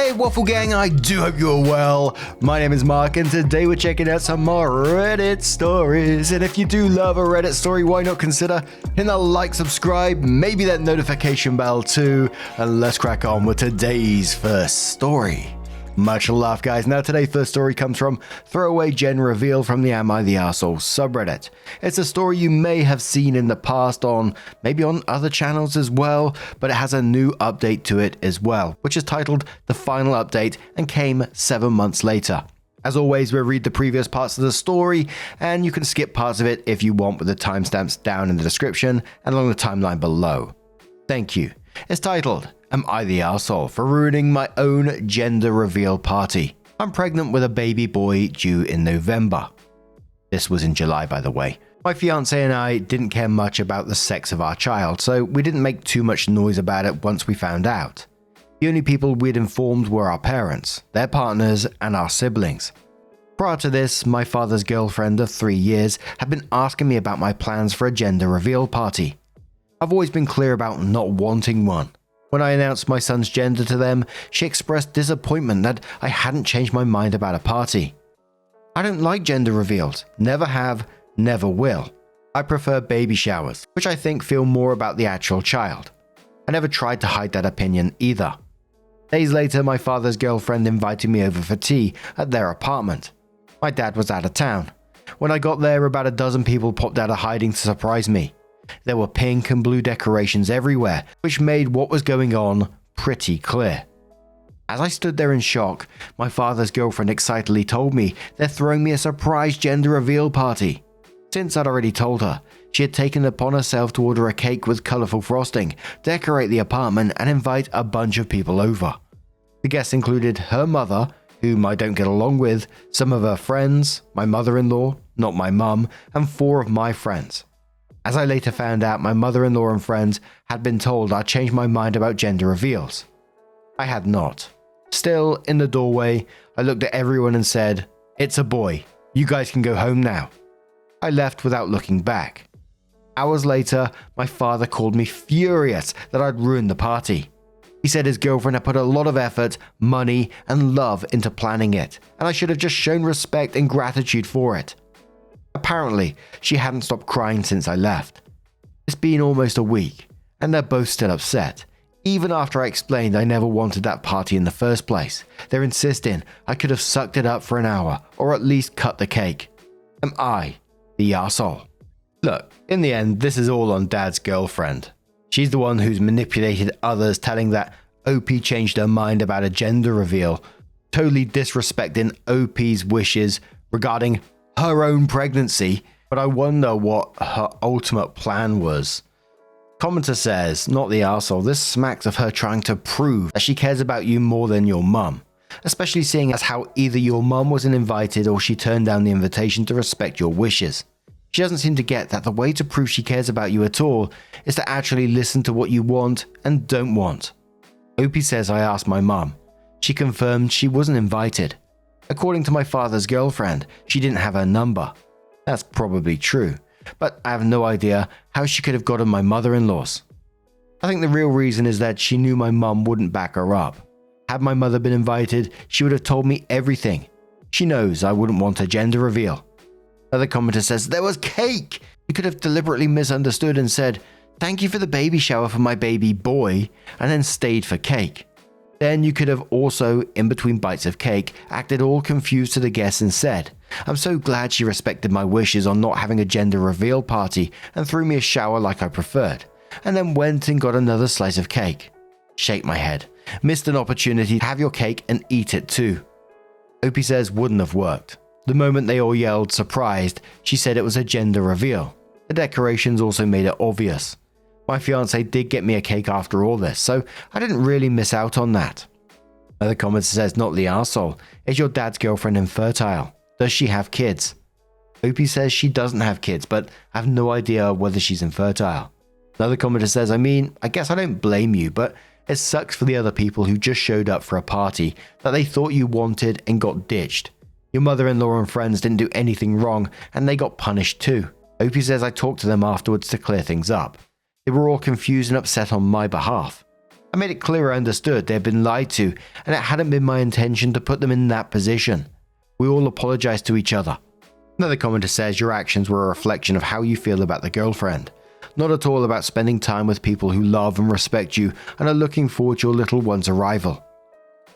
Hey Waffle Gang, I do hope you're well. My name is Mark and today we're checking out some more Reddit stories. And if you do love a Reddit story, why not consider hitting that like, subscribe, maybe that notification bell too. And let's crack on with today's first story. Much love, guys. Now, today's first story comes from Throwaway Gen Reveal from the Am I the Arsehole subreddit. It's a story you may have seen in the past maybe on other channels as well, but it has a new update to it as well, which is titled The Final Update and came 7 months later. As always, we'll read the previous parts of the story, and you can skip parts of it if you want with the timestamps down in the description and along the timeline below. Thank you. It's titled, Am I the Arsehole for ruining my own gender reveal party? I'm pregnant with a baby boy due in November. This was in July, by the way. My fiance and I didn't care much about the sex of our child, so we didn't make too much noise about it once we found out. The only people we'd informed were our parents, their partners, and our siblings. Prior to this, my father's girlfriend of 3 years had been asking me about my plans for a gender reveal party. I've always been clear about not wanting one. When I announced my son's gender to them, she expressed disappointment that I hadn't changed my mind about a party. I don't like gender reveals, never have, never will. I prefer baby showers, which I think feel more about the actual child. I never tried to hide that opinion either. Days later, my father's girlfriend invited me over for tea at their apartment. My dad was out of town. When I got there, about a dozen people popped out of hiding to surprise me. There were pink and blue decorations everywhere, which made what was going on pretty clear. As I stood there in shock, my father's girlfriend excitedly told me they're throwing me a surprise gender reveal party. Since I'd already told her, she had taken it upon herself to order a cake with colourful frosting, decorate the apartment, and invite a bunch of people over. The guests included her mother, whom I don't get along with, some of her friends, my mother-in-law, not my mum, and 4 of my friends. As I later found out, my mother-in-law and friends had been told I'd changed my mind about gender reveals. I had not. Still, in the doorway, I looked at everyone and said, "It's a boy. You guys can go home now." I left without looking back. Hours later, my father called me furious that I'd ruined the party. He said his girlfriend had put a lot of effort, money, and love into planning it, and I should have just shown respect and gratitude for it. Apparently, she hadn't stopped crying since I left. It's been almost a week, and they're both still upset. Even after I explained I never wanted that party in the first place, they're insisting I could have sucked it up for an hour, or at least cut the cake. Am I the arsehole? Look, in the end, this is all on Dad's girlfriend. She's the one who's manipulated others, telling that OP changed her mind about a gender reveal, totally disrespecting OP's wishes regarding her own pregnancy, but I wonder what her ultimate plan was. Commenter says, not the arsehole, this smacks of her trying to prove that she cares about you more than your mum, especially seeing as how either your mum wasn't invited or she turned down the invitation to respect your wishes. She doesn't seem to get that the way to prove she cares about you at all is to actually listen to what you want and don't want. Opie says I asked my mum. She confirmed she wasn't invited. According to my father's girlfriend, she didn't have her number. That's probably true, but I have no idea how she could have gotten my mother-in-law's. I think the real reason is that she knew my mum wouldn't back her up. Had my mother been invited, she would have told me everything. She knows I wouldn't want a gender reveal. Another commenter says, there was cake! You could have deliberately misunderstood and said, "Thank you for the baby shower for my baby boy," and then stayed for cake. Then you could have also, in between bites of cake, acted all confused to the guests and said, "I'm so glad she respected my wishes on not having a gender reveal party and threw me a shower like I preferred," and then went and got another slice of cake. Shake my head. Missed an opportunity to have your cake and eat it too. Opie says wouldn't have worked. The moment they all yelled surprised, she said it was a gender reveal. The decorations also made it obvious. My fiance did get me a cake after all this, so I didn't really miss out on that. Another commenter says, not the arsehole. Is your dad's girlfriend infertile? Does she have kids? Opie says she doesn't have kids, but I have no idea whether she's infertile. Another commenter says, I guess I don't blame you, but it sucks for the other people who just showed up for a party that they thought you wanted and got ditched. Your mother-in-law and friends didn't do anything wrong, and they got punished too. Opie says I talked to them afterwards to clear things up. They were all confused and upset on my behalf. I made it clear I understood they had been lied to, and it hadn't been my intention to put them in that position. We all apologized to each other. Another commenter says your actions were a reflection of how you feel about the girlfriend, not at all about spending time with people who love and respect you and are looking forward to your little one's arrival.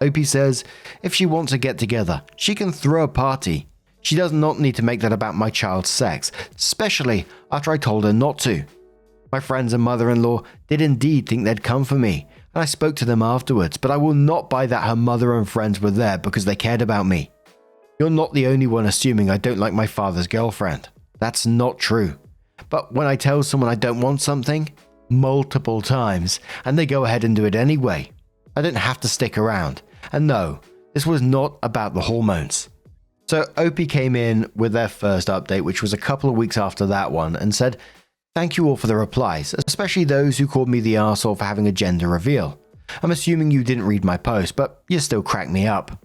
Opie says, if she wants to get together, she can throw a party. She does not need to make that about my child's sex, especially after I told her not to. My friends and mother-in-law did indeed think they'd come for me, and I spoke to them afterwards, but I will not buy that her mother and friends were there because they cared about me. You're not the only one assuming I don't like my father's girlfriend. That's not true. But when I tell someone I don't want something, multiple times, and they go ahead and do it anyway, I don't have to stick around. And no, this was not about the hormones. So Opie came in with their first update, which was a couple of weeks after that one, and said, thank you all for the replies, especially those who called me the arsehole for having a gender reveal. I'm assuming you didn't read my post, but you still cracked me up.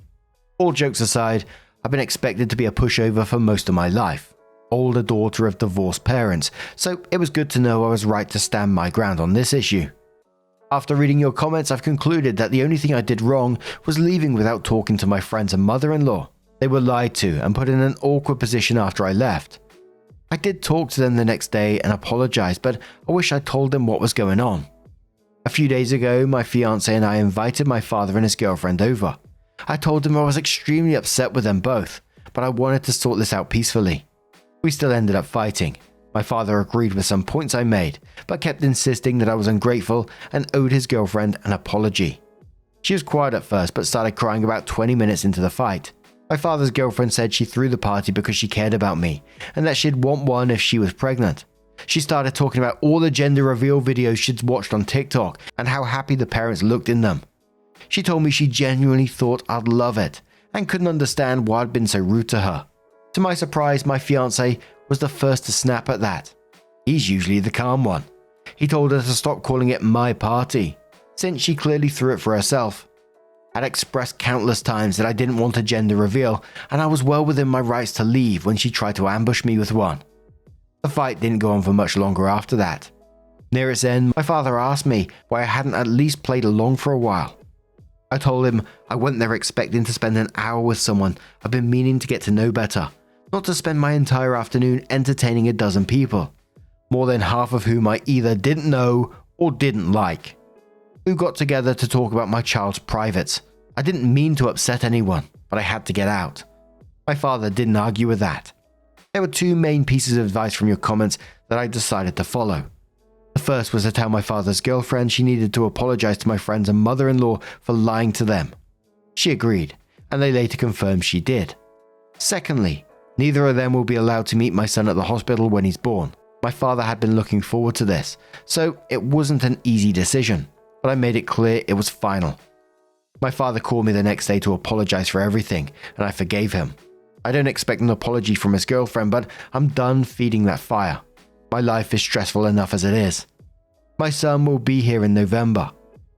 All jokes aside, I've been expected to be a pushover for most of my life. Older daughter of divorced parents, so it was good to know I was right to stand my ground on this issue. After reading your comments, I've concluded that the only thing I did wrong was leaving without talking to my friends and mother-in-law. They were lied to and put in an awkward position after I left. I did talk to them the next day and apologized, but I wish I told them what was going on. A few days ago, my fiancé and I invited my father and his girlfriend over. I told them I was extremely upset with them both, but I wanted to sort this out peacefully. We still ended up fighting. My father agreed with some points I made, but kept insisting that I was ungrateful and owed his girlfriend an apology. She was quiet at first, but started crying about 20 minutes into the fight. My father's girlfriend said she threw the party because she cared about me, and that she'd want one if she was pregnant. She started talking about all the gender reveal videos she'd watched on TikTok and how happy the parents looked in them. She told me she genuinely thought I'd love it, and couldn't understand why I'd been so rude to her. To my surprise, my fiancé was the first to snap at that. He's usually the calm one. He told her to stop calling it my party, since she clearly threw it for herself. I'd expressed countless times that I didn't want a gender reveal, and I was well within my rights to leave when she tried to ambush me with one. The fight didn't go on for much longer after that. Near its end, my father asked me why I hadn't at least played along for a while. I told him I went there expecting to spend an hour with someone I've been meaning to get to know better, not to spend my entire afternoon entertaining a dozen people, more than half of whom I either didn't know or didn't like, who got together to talk about my child's privates. I didn't mean to upset anyone, but I had to get out. My father didn't argue with that. There were two main pieces of advice from your comments that I decided to follow. The first was to tell my father's girlfriend she needed to apologize to my friends and mother-in-law for lying to them. She agreed, and they later confirmed she did. Secondly, neither of them will be allowed to meet my son at the hospital when he's born. My father had been looking forward to this, so it wasn't an easy decision, but I made it clear it was final. My father called me the next day to apologize for everything, and I forgave him. I don't expect an apology from his girlfriend, but I'm done feeding that fire. My life is stressful enough as it is. My son will be here in November.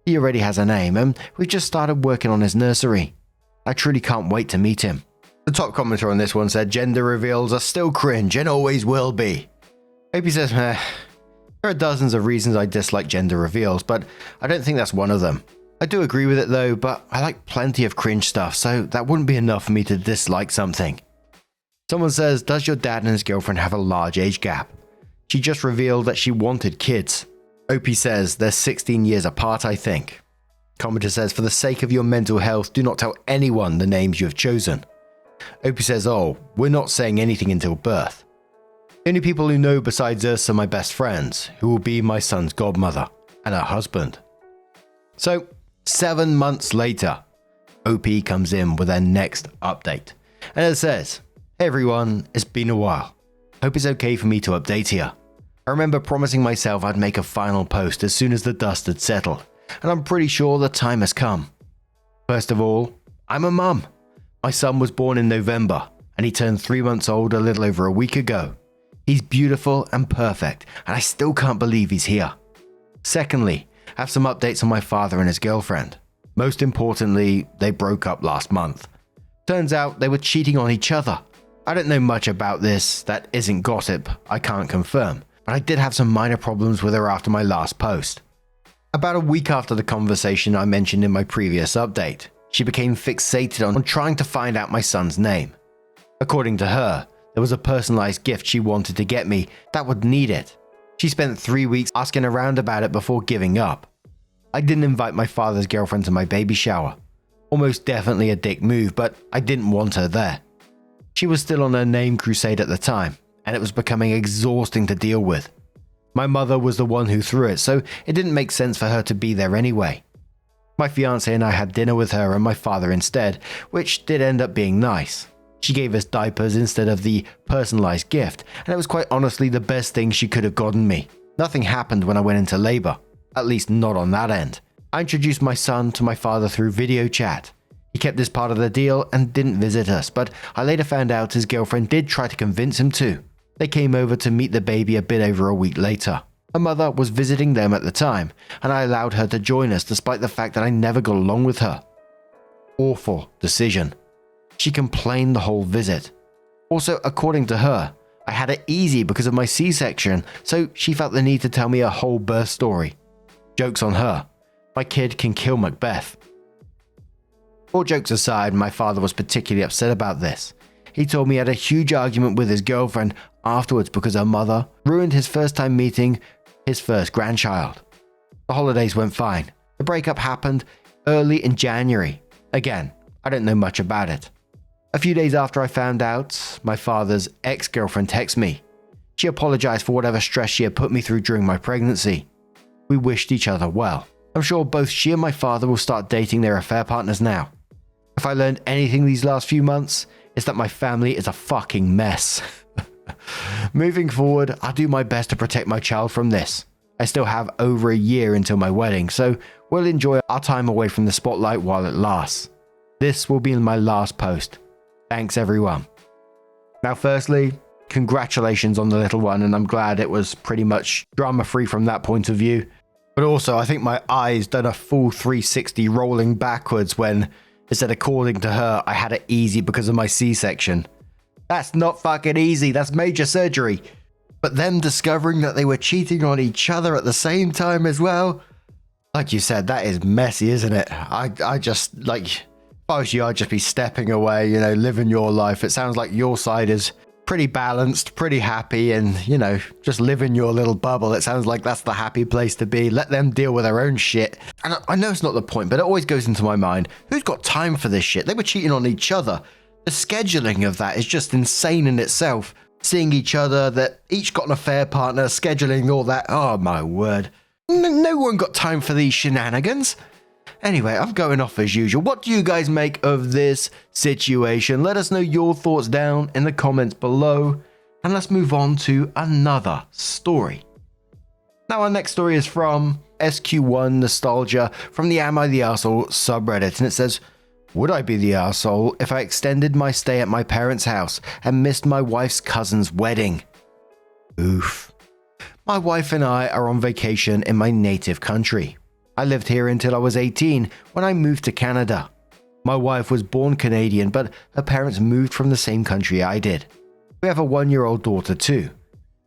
He already has a name, and we've just started working on his nursery. I truly can't wait to meet him. The top commenter on this one said, gender reveals are still cringe and always will be. Opie says, there are dozens of reasons I dislike gender reveals, but I don't think that's one of them. I do agree with it though, but I like plenty of cringe stuff, so that wouldn't be enough for me to dislike something. Someone says, does your dad and his girlfriend have a large age gap? She just revealed that she wanted kids. Opie says, they're 16 years apart, I think. Commenter says, for the sake of your mental health, do not tell anyone the names you have chosen. Opie says, oh, we're not saying anything until birth. The only people who know besides us are my best friends, who will be my son's godmother and her husband. So, 7 months later, OP comes in with their next update. And it says, hey everyone, it's been a while. Hope it's okay for me to update here. I remember promising myself I'd make a final post as soon as the dust had settled, and I'm pretty sure the time has come. First of all, I'm a mum. My son was born in November, and he turned 3 months old a little over a week ago. He's beautiful and perfect, and I still can't believe he's here. Secondly, I have some updates on my father and his girlfriend. Most importantly, they broke up last month. Turns out they were cheating on each other. I don't know much about this, that isn't gossip, I can't confirm, but I did have some minor problems with her after my last post. About a week after the conversation I mentioned in my previous update, she became fixated on trying to find out my son's name. According to her, there was a personalized gift she wanted to get me that would need it. She spent 3 weeks asking around about it before giving up. I didn't invite my father's girlfriend to my baby shower. Almost definitely a dick move, but I didn't want her there. She was still on her name crusade at the time, and it was becoming exhausting to deal with. My mother was the one who threw it, so it didn't make sense for her to be there anyway. My fiancé and I had dinner with her and my father instead, which did end up being nice. She gave us diapers instead of the personalized gift, and it was quite honestly the best thing she could have gotten me. Nothing happened when I went into labor, at least not on that end. I introduced my son to my father through video chat. He kept this part of the deal and didn't visit us, but I later found out his girlfriend did try to convince him to. They came over to meet the baby a bit over a week later. Her mother was visiting them at the time, and I allowed her to join us despite the fact that I never got along with her. Awful decision. She complained the whole visit. Also, according to her, I had it easy because of my C-section, so she felt the need to tell me a whole birth story. Joke's on her. My kid can kill Macbeth. All jokes aside, my father was particularly upset about this. He told me he had a huge argument with his girlfriend afterwards because her mother ruined his first time meeting his first grandchild. The holidays went fine. The breakup happened early in January. Again, I don't know much about it. A few days after I found out, my father's ex-girlfriend texted me. She apologized for whatever stress she had put me through during my pregnancy. We wished each other well. I'm sure both she and my father will start dating their affair partners now. If I learned anything these last few months, it's that my family is a fucking mess. Moving forward, I'll do my best to protect my child from this. I still have over a year until my wedding, so we'll enjoy our time away from the spotlight while it lasts. This will be my last post. Thanks everyone. Now firstly, congratulations on the little one, and I'm glad it was pretty much drama-free from that point of view. But also, I think my eyes done a full 360 rolling backwards when it said according to her, I had it easy because of my C-section. That's not fucking easy, that's major surgery. But them discovering that they were cheating on each other at the same time as well, like you said, that is messy, isn't it? I just, like, if I was you, I'd just be stepping away, living your life. It sounds like your side is pretty balanced, pretty happy, and, just live in your little bubble. It sounds like that's the happy place to be. Let them deal with their own shit. And I know it's not the point, but it always goes into my mind, who's got time for this shit? They were cheating on each other. The scheduling of that is just insane in itself. Seeing each other, that each got an affair partner, scheduling all that. Oh my word. No one got time for these shenanigans. Anyway, I'm going off as usual. What do you guys make of this situation? Let us know your thoughts down in the comments below. And let's move on to another story. Now our next story is from SQ1 Nostalgia from the Am I the Arsehole subreddit. And it says, would I be the arsehole if I extended my stay at my parents' house and missed my wife's cousin's wedding? Oof. My wife and I are on vacation in my native country. I lived here until I was 18 when I moved to Canada. My wife was born Canadian, but her parents moved from the same country I did. We have a 1-year-old daughter too.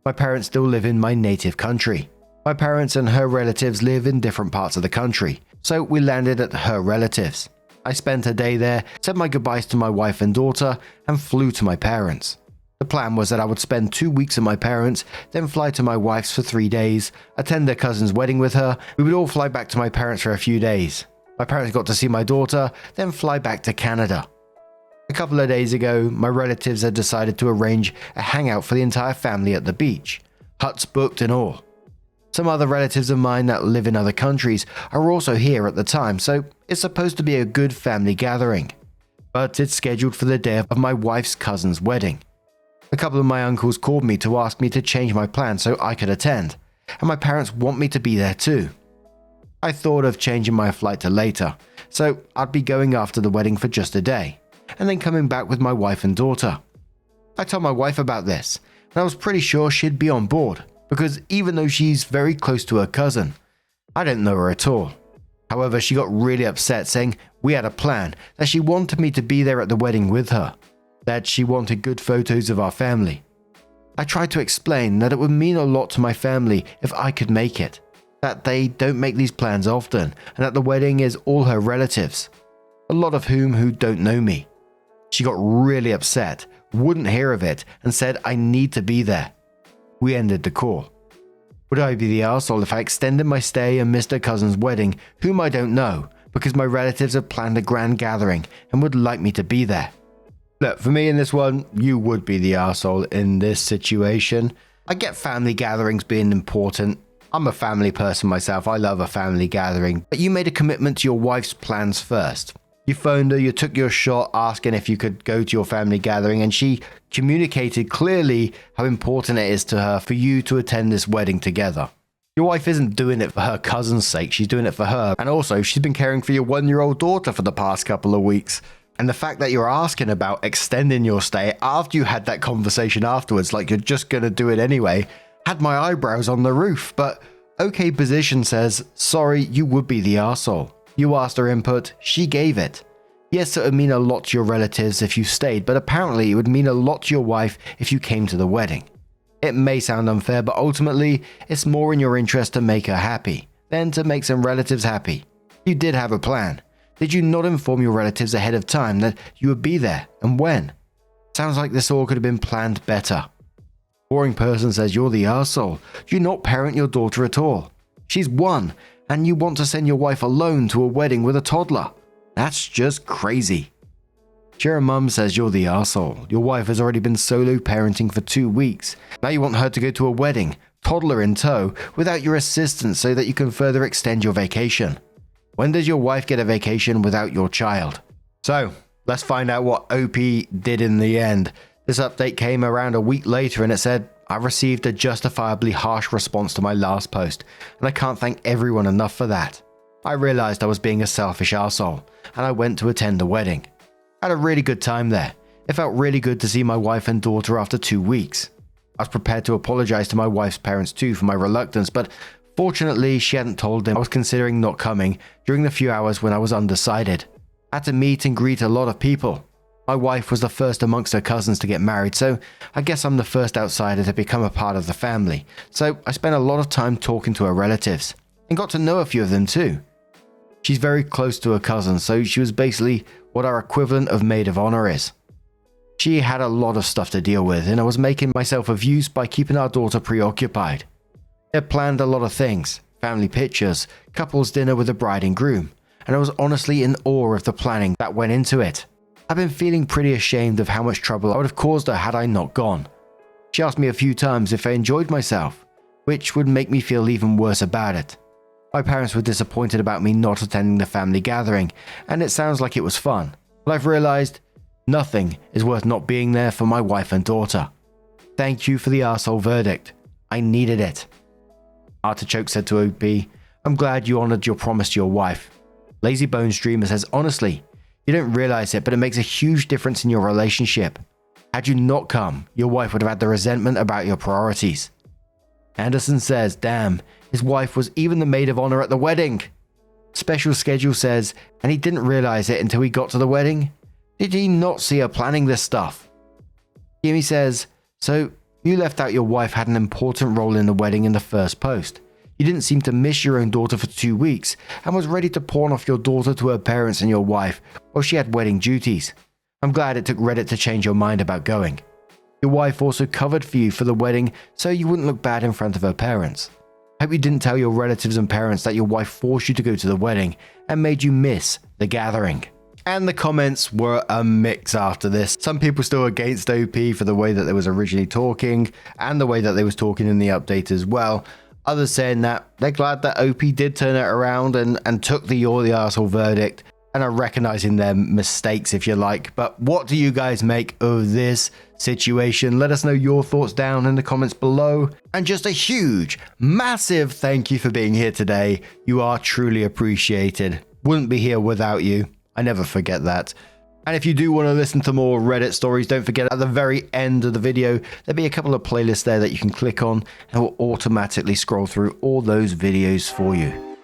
My parents still live in my native country. My parents and her relatives live in different parts of the country, so we landed at her relatives. I spent a day there, said my goodbyes to my wife and daughter, and flew to my parents. The plan was that I would spend 2 weeks at my parents', then fly to my wife's for 3 days, attend their cousin's wedding with her. We would all fly back to my parents for a few days. My parents got to see my daughter, then fly back to Canada. A couple of days ago, my relatives had decided to arrange a hangout for the entire family at the beach. Huts booked and all. Some other relatives of mine that live in other countries are also here at the time, so it's supposed to be a good family gathering. But it's scheduled for the day of my wife's cousin's wedding. A couple of my uncles called me to ask me to change my plan so I could attend, and my parents want me to be there too. I thought of changing my flight to later, so I'd be going after the wedding for just a day, and then coming back with my wife and daughter. I told my wife about this, and I was pretty sure she'd be on board, because even though she's very close to her cousin, I don't know her at all. However, she got really upset saying we had a plan, that she wanted me to be there at the wedding with her, that she wanted good photos of our family. I tried to explain that it would mean a lot to my family if I could make it, that they don't make these plans often, and that the wedding is all her relatives, a lot of who don't know me. She got really upset, wouldn't hear of it, and said I need to be there. We ended the call. Would I be the arsehole if I extended my stay and missed her cousin's wedding, whom I don't know, because my relatives have planned a grand gathering and would like me to be there? Look, for me in this one, you would be the arsehole in this situation. I get family gatherings being important. I'm a family person myself, I love a family gathering, but you made a commitment to your wife's plans first. You phoned her, you took your shot asking if you could go to your family gathering, and she communicated clearly how important it is to her for you to attend this wedding together. Your wife isn't doing it for her cousin's sake, she's doing it for her, and also she's been caring for your 1-year-old daughter for the past couple of weeks. And the fact that you're asking about extending your stay after you had that conversation afterwards, like you're just going to do it anyway, had my eyebrows on the roof. But OK Position says, sorry, you would be the arsehole. You asked her input, she gave it. Yes, it would mean a lot to your relatives if you stayed, but apparently it would mean a lot to your wife if you came to the wedding. It may sound unfair, but ultimately, it's more in your interest to make her happy than to make some relatives happy. You did have a plan. Did you not inform your relatives ahead of time that you would be there and when? Sounds like this all could have been planned better. Boring Person says you're the arsehole. You not parent your daughter at all. She's 1, and you want to send your wife alone to a wedding with a toddler. That's just crazy. Share Mum says you're the arsehole. Your wife has already been solo parenting for 2 weeks. Now you want her to go to a wedding, toddler in tow, without your assistance so that you can further extend your vacation. When does your wife get a vacation without your child? So, let's find out what OP did in the end. This update came around a week later and it said, I received a justifiably harsh response to my last post, and I can't thank everyone enough for that. I realized I was being a selfish arsehole, and I went to attend the wedding. I had a really good time there. It felt really good to see my wife and daughter after 2 weeks. I was prepared to apologize to my wife's parents too for my reluctance, but fortunately she hadn't told them I was considering not coming during the few hours when I was undecided. I had to meet and greet a lot of people. My wife was the first amongst her cousins to get married, so I guess I'm the first outsider to become a part of the family. So I spent a lot of time talking to her relatives, and got to know a few of them too. She's very close to her cousin, so she was basically what our equivalent of maid of honor is. She had a lot of stuff to deal with, and I was making myself of use by keeping our daughter preoccupied. I had planned a lot of things, family pictures, couples dinner with the bride and groom, and I was honestly in awe of the planning that went into it. I've been feeling pretty ashamed of how much trouble I would have caused her had I not gone. She asked me a few times if I enjoyed myself, which would make me feel even worse about it. My parents were disappointed about me not attending the family gathering, and it sounds like it was fun, but I've realized nothing is worth not being there for my wife and daughter. Thank you for the arsehole verdict. I needed it. Artichoke said to OP, I'm glad you honored your promise to your wife. Lazy Bones Dreamer says, honestly, you don't realize it, but it makes a huge difference in your relationship. Had you not come, your wife would have had the resentment about your priorities. Anderson says, damn, his wife was even the maid of honor at the wedding. Special Schedule says, and he didn't realize it until he got to the wedding? Did he not see her planning this stuff? Jimmy says, so you left out your wife had an important role in the wedding in the first post. You didn't seem to miss your own daughter for 2 weeks and was ready to pawn off your daughter to her parents and your wife while she had wedding duties. I'm glad it took Reddit to change your mind about going. Your wife also covered for you for the wedding so you wouldn't look bad in front of her parents. I hope you didn't tell your relatives and parents that your wife forced you to go to the wedding and made you miss the gathering. And the comments were a mix after this. Some people still against OP for the way that they was originally talking and the way that they was talking in the update as well. Others saying that they're glad that OP did turn it around and took the you're the arsehole verdict and are recognizing their mistakes, if you like. But what do you guys make of this situation? Let us know your thoughts down in the comments below. And just a huge, massive thank you for being here today. You are truly appreciated. Wouldn't be here without you. I never forget that. And if you do want to listen to more Reddit stories, don't forget at the very end of the video, there'll be a couple of playlists there that you can click on and will automatically scroll through all those videos for you.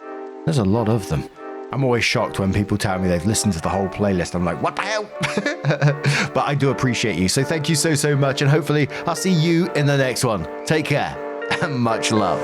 There's a lot of them. I'm always shocked when people tell me they've listened to the whole playlist. I'm like, what the hell? But I do appreciate you. So thank you so much. And hopefully I'll see you in the next one. Take care and much love.